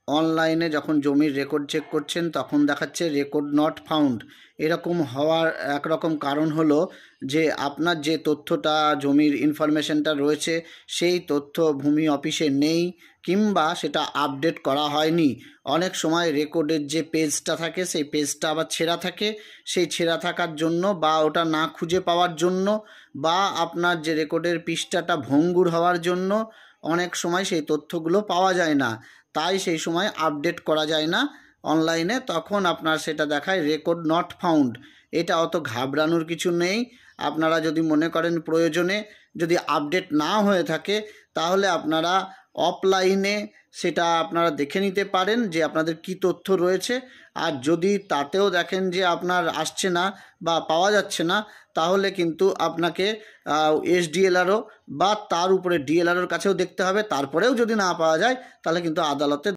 অনলাইনে যখন জমির রেকর্ড চেক করছেন তখন দেখাচ্ছে রেকর্ড নট ফাউন্ড। এরকম হওয়ার একরকম কারণ হলো যে আপনার যে তথ্যটা জমির ইনফরমেশনটা রয়েছে সেই তথ্য ভূমি অফিসে নেই, কিংবা সেটা আপডেট করা হয়নি। অনেক সময় রেকর্ডের যে পেজটা থাকে সেই পেজটা আবার ছেঁড়া থাকে, সেই ছেঁড়া থাকার জন্য বা ওটা না খুঁজে পাওয়ার জন্য বা আপনার যে রেকর্ডের পৃষ্ঠাটা ভঙ্গুর হওয়ার জন্য অনেক সময় সেই তথ্যগুলো পাওয়া যায় না, তাই সেই সময় আপডেট করা যায় না অনলাইনে, তখন আপনার সেটা দেখায় রেকর্ড নট ফাউন্ড। এটা অত ঘাবড়ানোর কিছু নেই। আপনারা যদি মনে করেন প্রয়োজনে যদি আপডেট না হয়ে থাকে তাহলে আপনারা অফলাইনে সেটা আপনারা দেখে নিতে পারেন যে আপনাদের কি তথ্য রয়েছে। আর যদি তাতেও দেখেন যে আপনার আসছে না বা পাওয়া যাচ্ছে না, তাহলে কিন্তু আপনাকে এসডিএলআরও বা তার উপরে ডিএলআরওর কাছেও দেখতে হবে। তারপরেও যদি না পাওয়া যায় তাহলে কিন্তু আদালতে